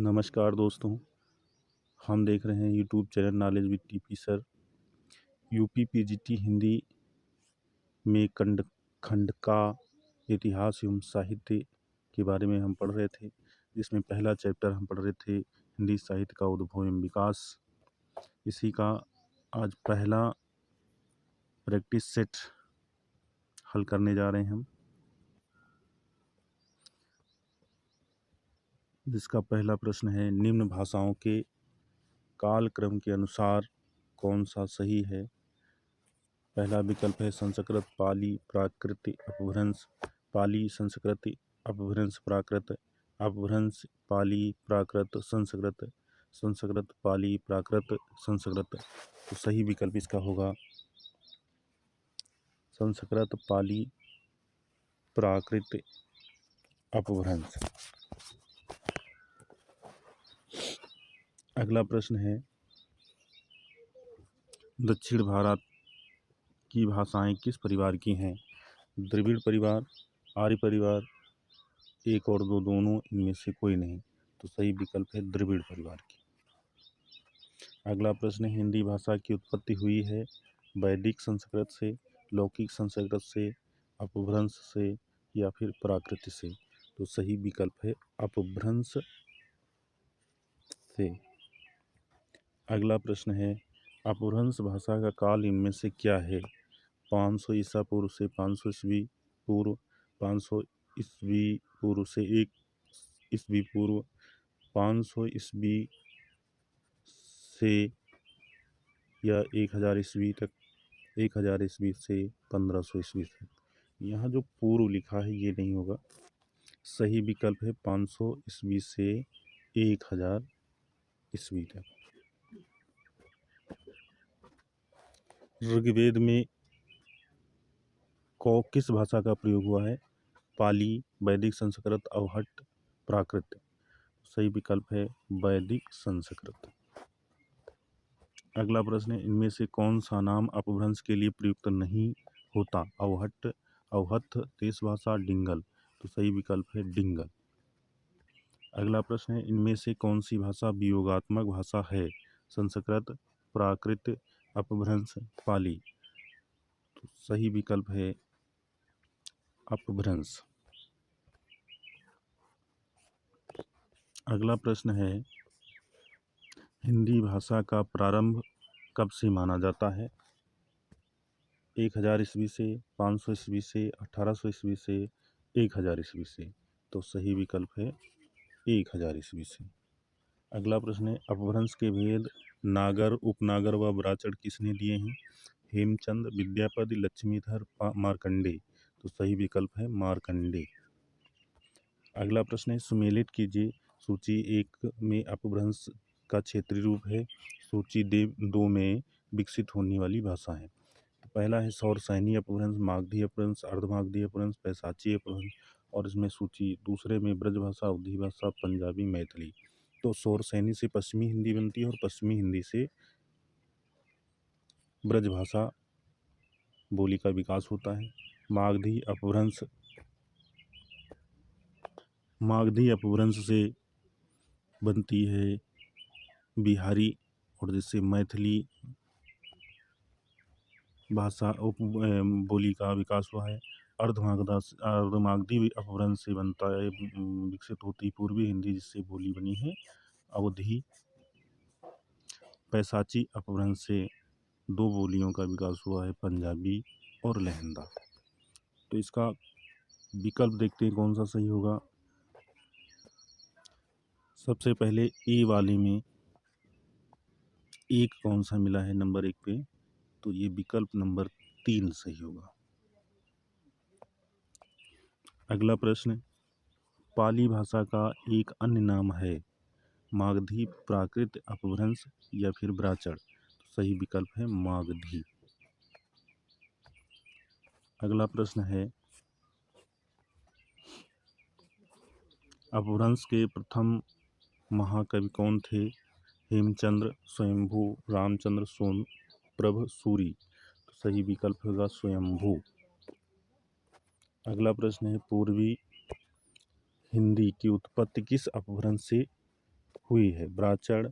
नमस्कार दोस्तों, हम देख रहे हैं YouTube channel knowledge with TP sir. UP PGT Hindi में खंड का इतिहास एवं साहित्य के बारे में हम पढ़ रहे थे, जिसमें पहला चैप्टर हम पढ़ रहे थे हिंदी साहित्य का उद्भव एवं विकास। इसी का आज पहला प्रैक्टिस सेट हल करने जा रहे हैं हम, जिसका पहला प्रश्न है, निम्न भाषाओं के कालक्रम के अनुसार कौन सा सही है। पहला विकल्प है संस्कृत, पाली, प्राकृत, अपभ्रंश। पाली, संस्कृत, अपभ्रंश, प्राकृत, अपभ्रंश, पाली, प्राकृत, संस्कृत, संस्कृत, पाली, प्राकृत, संस्कृत। तो सही विकल्प इसका होगा संस्कृत, पाली, प्राकृत, अपभ्रंश। अगला प्रश्न है, दक्षिण भारत की भाषाएं किस परिवार की हैं। द्रविड़ परिवार, आर्य परिवार, एक और दो, दोनों, इनमें से कोई नहीं। तो सही विकल्प है द्रविड़ परिवार की। अगला प्रश्न है, हिंदी भाषा की उत्पत्ति हुई है वैदिक संस्कृत से, लौकिक संस्कृत से, अपभ्रंश से या फिर प्राकृत से। तो सही विकल्प है अपभ्रंश से। अगला प्रश्न है, अपभ्रंश भाषा का काल इनमें से क्या है। 500 ईसा पूर्व से 500 ईस्वी पूर्व, 500 ईस्वी पूर्व से 1 ईस्वी पूर्व, 500 ईस्वी से या 1000 ईस्वी तक, 1000 ईस्वी से 1500 ईस्वी तक। यहाँ जो पूर्व लिखा है ये नहीं होगा। सही विकल्प है 500 ईस्वी से 1000 ईस्वी तक। ऋग्वेद में किस भाषा का प्रयोग हुआ है। पाली, वैदिक संस्कृत, अवहट्ट, प्राकृत। सही विकल्प है वैदिक संस्कृत। अगला प्रश्न है, इनमें से कौन सा नाम अपभ्रंश के लिए प्रयुक्त नहीं होता। अवहट्ट, अवहत्थ, देश भाषा, डिंगल। तो सही विकल्प है डिंगल। अगला प्रश्न है, इनमें से कौन सी भाषा वियोगात्मक भाषा है। संस्कृत, प्राकृत, अपभ्रंश, पाली। तो सही विकल्प है अपभ्रंश। अगला प्रश्न है, हिंदी भाषा का प्रारंभ कब से माना जाता है। 1000 ईस्वी से, 500 ईस्वी से, 1800 ईस्वी से, 1000 ईस्वी से। तो सही विकल्प है 1000 ईस्वी से। अगला प्रश्न है, अपभ्रंश के भेद नागर, उपनागर व ब्राचड़ किसने दिए हैं। हेमचंद, विद्यापति, लक्ष्मीधर, मार्कंडे। तो सही विकल्प है मार्कंडे। अगला प्रश्न है, सुमेलित कीजिए। सूची 1 में अपभ्रंश का क्षेत्रीय रूप है, सूची 2 में विकसित होने वाली भाषा है। तो पहला है सौरसैनी अपभ्रंश, मागधी अपभ्रंश, अर्धमागधी अपभ्रंश, पैशाची अपभ्रंश। और इसमें सूची दूसरे में ब्रजभाषा, अवधी भाषा, पंजाबी, मैथिली। तो सौरसैनी से पश्चिमी हिंदी बनती है और पश्चिमी हिंदी से ब्रजभाषा बोली का विकास होता है। मागधी अपभ्रंश से बनती है बिहारी, और जिससे मैथिली भाषा बोली का विकास हुआ है। अर्धमागधी अपभ्रंश से बनता है, विकसित होती पूर्वी हिंदी, जिससे बोली बनी है अवधी। पैशाची अपभ्रंश से 2 बोलियों का विकास हुआ है, पंजाबी और लहंदा। तो इसका विकल्प देखते हैं कौन सा सही होगा। सबसे पहले ए वाले में एक कौन सा मिला है नंबर 1 पे, तो ये विकल्प नंबर 3 सही होगा। अगला प्रश्न, पाली भाषा का एक अन्य नाम है। मागधी, प्राकृत, अपभ्रंश या फिर ब्राचड़। तो सही विकल्प है मागधी। अगला प्रश्न है, अपभ्रंश के प्रथम महाकवि कौन थे। हेमचंद्र, स्वयंभू, रामचंद्र, सोनप्रभ, सूरी। तो सही विकल्प होगा स्वयंभू। अगला प्रश्न है, पूर्वी हिंदी की उत्पत्ति किस अपभ्रंश से हुई है? ब्राचड़,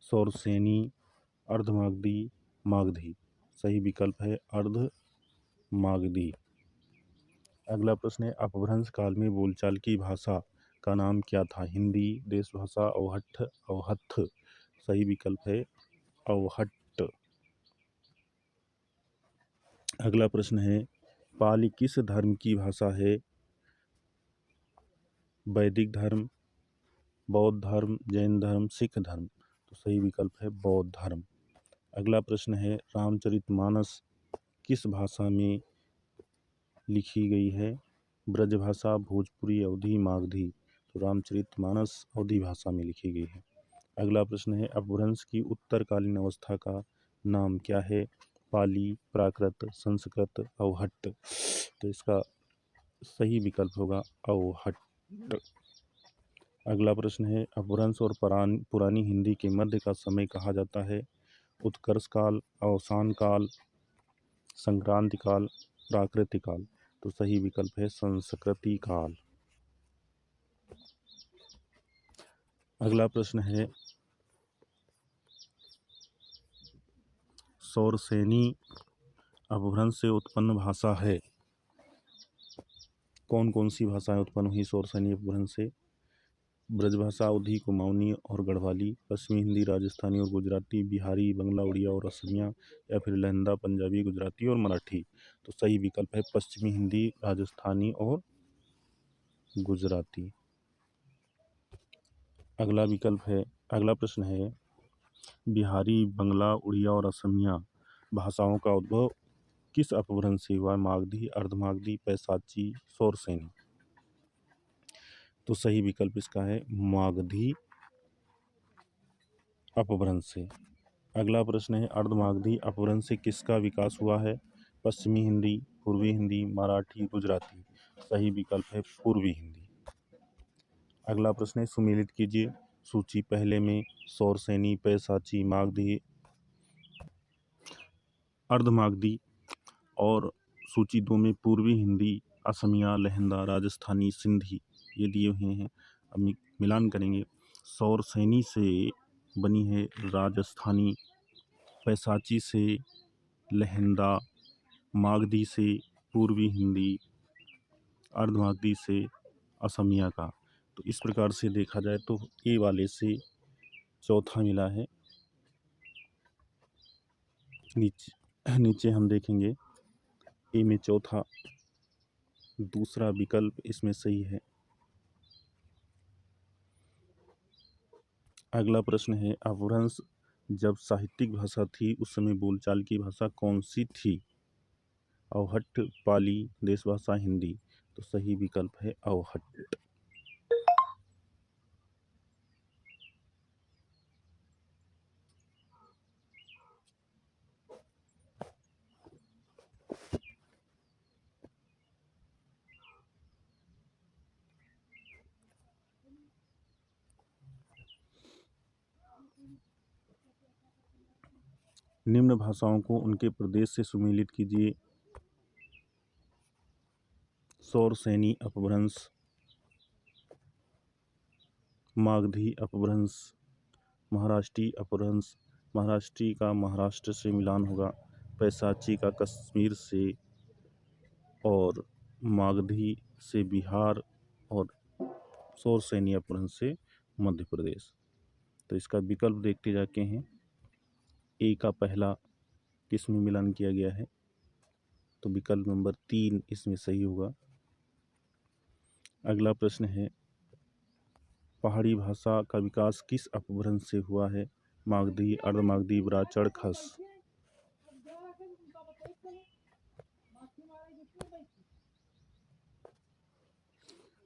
सौरसेनी, अर्धमागधी, मागधी। सही विकल्प है अर्धमागधी। अगला प्रश्न है अपभ्रंश काल में बोलचाल की भाषा का नाम क्या था? हिंदी, देशभाषा, अवहट्ठ, अवहत्थ। सही विकल्प है अवहट्ट। अगला प्रश्न है पाली किस धर्म की भाषा है? वैदिक धर्म, बौद्ध धर्म, जैन धर्म, सिख धर्म। तो सही विकल्प है बौद्ध धर्म। अगला प्रश्न है रामचरितमानस किस भाषा में लिखी गई है? ब्रजभाषा, भोजपुरी, अवधी, मागधी। तो रामचरितमानस अवधी भाषा में लिखी गई है। अगला प्रश्न है अपभ्रंश की उत्तरकालीन अवस्था का नाम क्या है? पाली, प्राकृत, संस्कृत, अवहट्ट। तो इसका सही विकल्प होगा अवहट्ट। अगला प्रश्न है अपभ्रंश और पुरानी हिंदी के मध्य का समय कहा जाता है? उत्कर्ष काल, अवसान काल, संक्रांति काल, प्राकृतिक काल। तो सही विकल्प है संस्कृति काल। अगला प्रश्न है सौरसेनी अपभ्रंश से उत्पन्न भाषा है। कौन कौन सी भाषाएं उत्पन्न हुई सौरसेनी अपभ्रंश से? ब्रजभाषा, अवधी, कुमाऊनी और गढ़वाली, पश्चिमी हिंदी, राजस्थानी और गुजराती, बिहारी, बंगला, उड़िया और असमिया, या फिर लहंदा, पंजाबी, गुजराती और मराठी। तो सही विकल्प है पश्चिमी हिंदी, राजस्थानी और गुजराती। अगला प्रश्न है बिहारी, बंगला, उड़िया और असमिया भाषाओं का उद्भव किस अपभ्रंश से हुआ? मागधी, अर्धमागधी, पैशाची, सौरसेनी। तो सही विकल्प इसका है मागधी अपभ्रंश से। अगला प्रश्न है अर्धमागधी अपभ्रंश से किसका विकास हुआ है? पश्चिमी हिंदी, पूर्वी हिंदी, मराठी, गुजराती। सही विकल्प है पूर्वी हिंदी। अगला प्रश्न है सुमेलित कीजिए सूची पहले में सौरसेनी, पैशाची, मागधी, अर्धमागधी और सूची 2 में पूर्वी हिंदी, असमिया, लहंदा, राजस्थानी, सिंधी ये दिए हुए हैं। अब मिलान करेंगे। सौरसेनी से बनी है राजस्थानी, पैशाची से लहंदा, मागधी से पूर्वी हिंदी, अर्धमागधी से असमिया का। तो इस प्रकार से देखा जाए तो ए वाले से चौथा मिला है। नीचे हम देखेंगे ए में चौथा, दूसरा विकल्प इसमें सही है। अगला प्रश्न है अपभ्रंश जब साहित्यिक भाषा थी उस समय बोलचाल की भाषा कौन सी थी? अवहट्ठ, पाली, देशभाषा, हिंदी। तो सही विकल्प है अवहट्ठ। निम्न भाषाओं को उनके प्रदेश से सुमेलित कीजिए। सौरसेनी अपभ्रंश, मागधी अपभ्रंश, महाराष्ट्री अपभ्रंश, महाराष्ट्री का महाराष्ट्र से मिलान होगा, पैशाची का कश्मीर से और मागधी से बिहार और सौरसेनी अपभ्रंश से मध्य प्रदेश। तो इसका विकल्प देखते जाके हैं ए का पहला किस में मिलान किया गया है? तो विकल्प नंबर 3 इसमें सही होगा। अगला प्रश्न है पहाड़ी भाषा का विकास किस अपभ्रंश से हुआ है? मागधी, अर्धमागधी, ब्राचड़, खस।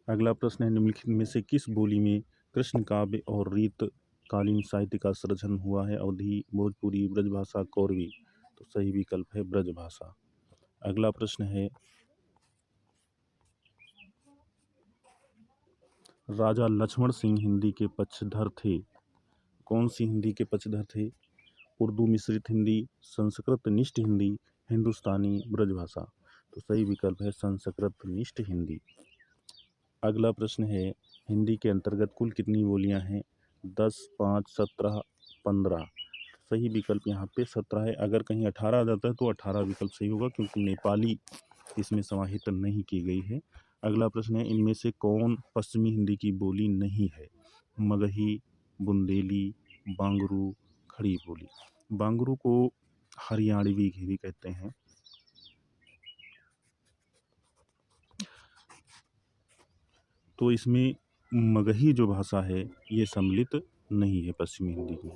अगला प्रश्न है निम्नलिखित में से किस बोली में कृष्ण काव्य और रीतकालीन साहित्य का सृजन हुआ है? अवधी, भोजपुरी, ब्रजभाषा, कौरवी। तो सही विकल्प है ब्रजभाषा। अगला प्रश्न है राजा लक्ष्मण सिंह हिंदी के पक्षधर थे। कौन सी हिंदी के पक्षधर थे? उर्दू मिश्रित हिंदी, संस्कृत निष्ठ हिंदी, हिंदुस्तानी, ब्रजभाषा। तो सही विकल्प है संस्कृत निष्ठ हिंदी। अगला प्रश्न है हिंदी के अंतर्गत कुल कितनी बोलियां हैं? 10, 5, 17, 15। सही विकल्प यहाँ पे 17 है। अगर कहीं 18 आ जाता है तो 18 विकल्प सही होगा, क्योंकि नेपाली इसमें समाहित नहीं की गई है। अगला प्रश्न है, इनमें से कौन पश्चिमी हिंदी की बोली नहीं है? मगही, बुंदेली, बांगरू, खड़ी बोली। बांगरू को हरियाणवी भी कहते हैं। तो इसमें मगही जो भाषा है ये सम्मिलित नहीं है पश्चिमी हिंदी की।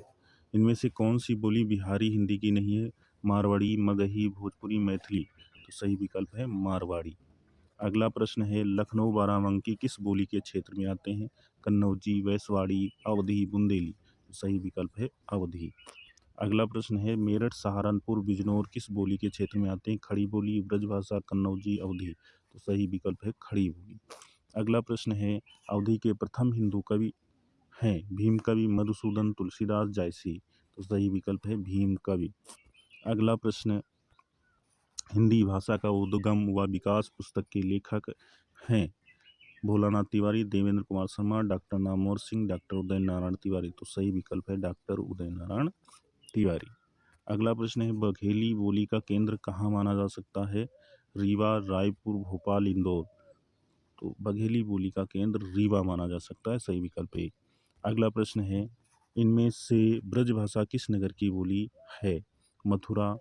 इनमें से कौन सी बोली बिहारी हिंदी की नहीं है? मारवाड़ी, मगही, भोजपुरी, मैथिली। तो सही विकल्प है मारवाड़ी। अगला प्रश्न है, लखनऊ बाराबंकी किस बोली के क्षेत्र में आते हैं? कन्नौजी, वैशवाड़ी, अवधी, बुंदेली। तो सही विकल्प है अवधी। अगला प्रश्न है, मेरठ, सहारनपुर, बिजनौर किस बोली के क्षेत्र में आते हैं? खड़ी बोली, ब्रजभाषा, कन्नौजी, अवधी। तो सही विकल्प है खड़ी बोली। अगला प्रश्न है, अवधी के प्रथम हिंदू कवि हैं भीम कवि, मधुसूदन, तुलसीदास, जायसी। तो सही विकल्प है भीम कवि। अगला प्रश्न, हिंदी भाषा का उद्गम व विकास पुस्तक के लेखक हैं? Bholanath Tiwari, Devendra Kumar Sharma, doctor Namvar Singh, doctor Uday Narayan Tiwari. तो सही विकल्प है डॉक्टर उदय नारायण तिवारी। अगला प्रश्न है, बघेली बोली का केंद्र कहाँ माना जा सकता है? रीवा, रायपुर, भोपाल, इंदौर। तो बघेली बोली का केंद्र रीवा माना जा सकता है। सही विकल्प है। अगला प्रश्न है, इनमें से ब्रजभाषा किस नगर की बोली है? मथुरा,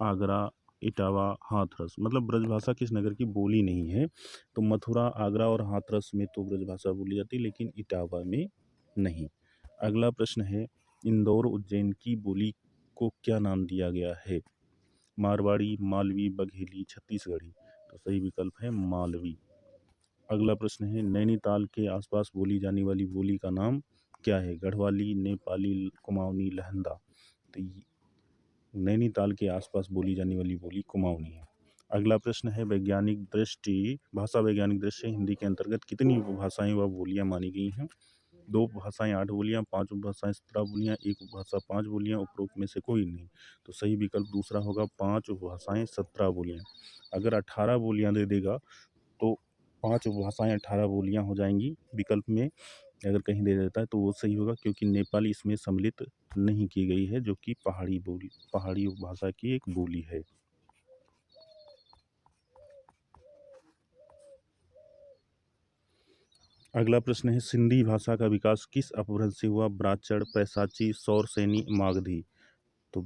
आगरा, इटावा, हाथरस। मतलब ब्रजभाषा किस नगर की बोली नहीं है? तो मथुरा, आगरा और हाथरस में तो ब्रजभाषा बोली जाती है, लेकिन इटावा में नहीं। अगला प्रश्न है, इंदौर उज्जैन की बोली को क्या नाम दिया गया है? मारवाड़ी, मालवी, बघेली, छत्तीसगढ़ी। तो सही विकल्प है मालवी। अगला प्रश्न है, नैनीताल के आसपास बोली जाने वाली बोली का नाम क्या है? गढ़वाली, नेपाली, कुमाऊनी, लहंदा। तो नैनीताल के आसपास बोली जाने वाली बोली कुमाऊनी है। अगला प्रश्न है, वैज्ञानिक दृष्टि भाषा वैज्ञानिक दृष्टि से हिंदी के अंतर्गत कितनी उपभाषाएं व बोलियां मानी गई हैं? 2 भाषाएं 8 बोलियां, 5 उपभाषाएं 17 बोलियां, 1 उपभाषा 5 बोलियां, उपरोक्त में से कोई नहीं। तो सही विकल्प दूसरा होगा, 5 उपभाषाएं 17 बोलियां। अगर 18 बोलियां दे देगा तो 5 उपभाषाएं 18 बोलियां हो जाएंगी विकल्प में। अगर कहीं दे देता है तो वो सही होगा, क्योंकि नेपाली इसमें सम्मिलित नहीं की गई है, जो कि पहाड़ी उपभाषा की एक बोली है। अगला प्रश्न है, सिंधी भाषा का विकास किस अपभ्रंश से हुआ? ब्राह्मण, पैशाची, सौरसेनी, मागधी। तो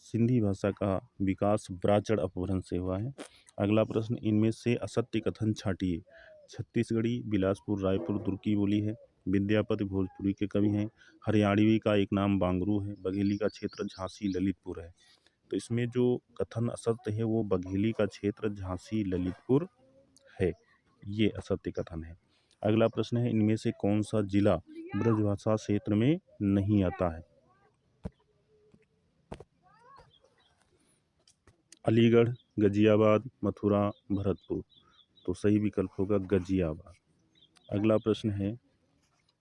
सिंधी भाषा का विकास ब्राह्मण अपभ्रंश से हुआ है। अगला प्रश्न, इनमें से असत्य कथन छांटिए। छत्तीसगढ़ी, बिलासपुर, रायपुर, दुर्ग की बोली है। विद्यापति भोजपुरी के कवि हैं। हरियाणवी का एक नाम बांगरू है। बघेली का क्षेत्र झांसी, ललितपुर है। तो इसमें जो कथन असत्य है वो बघेली का क्षेत्र झांसी, ललितपुर है। ये असत्य कथन है। अगला प्रश्न है, इनमें से कौन सा जिला ब्रजभाषा क्षेत्र में नहीं आता है? अलीगढ़, गाजियाबाद, मथुरा, भरतपुर। तो सही विकल्प होगा गाजियाबाद। अगला प्रश्न है,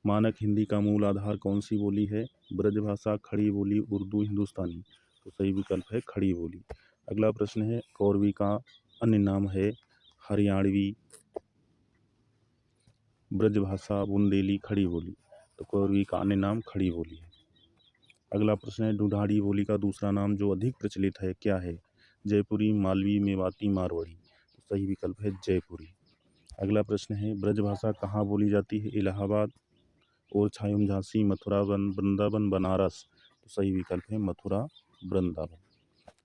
मानक हिंदी का मूल आधार कौन सी बोली है? ब्रजभाषा, खड़ी बोली, उर्दू, हिंदुस्तानी। तो सही विकल्प है खड़ी बोली। अगला प्रश्न है, कौरवी का अन्य नाम है? हरियाणवी, ब्रजभाषा, बुंदेली, खड़ी बोली। तो कौरवी का अन्य नाम खड़ी बोली है। अगला प्रश्न है, ढूंढाड़ी बोली का दूसरा नाम जो अधिक प्रचलित है क्या है? जयपुरी, मालवी, मेवाती, मारवाड़ी। तो सही विकल्प है जयपुरी। अगला प्रश्न है, ब्रजभाषा कहाँ बोली जाती है? इलाहाबाद, और छायम, झांसी, मथुरा, वृंदावन, बनारस। तो सही विकल्प है मथुरा, वृंदावन।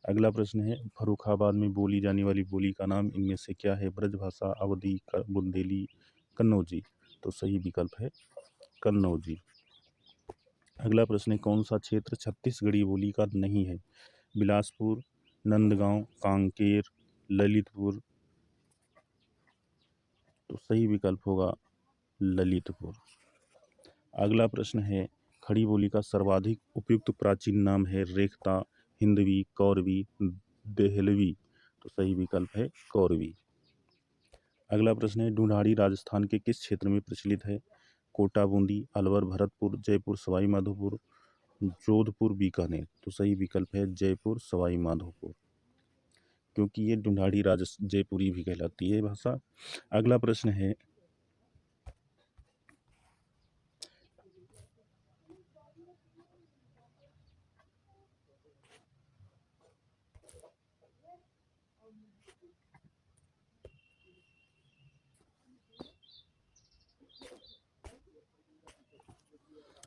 अगला प्रश्न है, फर्रुखाबाद में बोली जाने वाली बोली का नाम इनमें से क्या है? ब्रजभाषा, अवधी, बुंदेली, कन्नौजी। तो सही विकल्प है कन्नौजी। अगला प्रश्न है, कौन सा क्षेत्र छत्तीसगढ़ी बोली का नहीं है? बिलासपुर, नंदगांव, कांकेर, ललितपुर। तो सही विकल्प होगा ललितपुर। अगला प्रश्न है, खड़ी बोली का सर्वाधिक उपयुक्त प्राचीन नाम है? रेखता, हिंदवी, कौरवी, देहलवी। तो सही विकल्प है कौरवी। अगला प्रश्न है, ढूंढाड़ी राजस्थान के किस क्षेत्र में प्रचलित है? कोटा, बूंदी, अलवर, भरतपुर, जयपुर, सवाई माधोपुर, जोधपुर, बीकानेर। तो सही विकल्प है जयपुर, सवाई माधोपुर, क्योंकि ये ढूंढाड़ी जयपुरी भी कहलाती है भाषा। अगला प्रश्न है,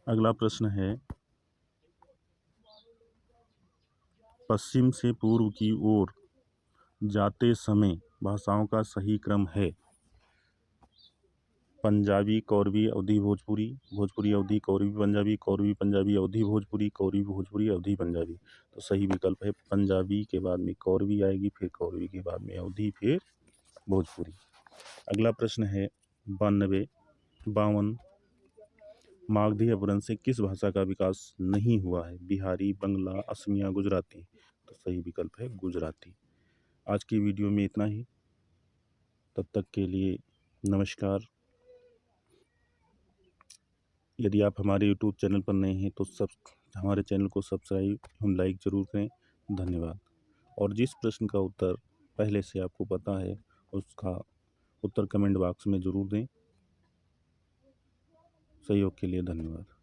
अगला प्रश्न है, पश्चिम से पूर्व की ओर जाते समय भाषाओं का सही क्रम है पंजाबी, कौरवी, अवधी, भोजपुरी, भोजपुरी, अवधी, कौरवी, पंजाबी, कौरवी, पंजाबी, अवधी, भोजपुरी, कौरवी, भोजपुरी, अवधी, पंजाबी। तो सही विकल्प है पंजाबी के बाद में कौरवी आएगी, फिर कौरवी के बाद में अवधी, फिर भोजपुरी। अगला प्रश्न है 52 मागधी अपभ्रंश से किस भाषा का विकास नहीं हुआ है? बिहारी, बंगला, असमिया, गुजराती। तो सही विकल्प है गुजराती। आज की वीडियो में इतना ही। तब तक के लिए नमस्कार। यदि आप हमारे यूट्यूब चैनल पर नए हैं तो हमारे चैनल को सब्सक्राइब एवं लाइक ज़रूर करें। धन्यवाद। और जिस प्रश्न का उत्तर पहले से आपको पता है उसका उत्तर कमेंट बॉक्स में ज़रूर दें। सहयोग के लिए धन्यवाद।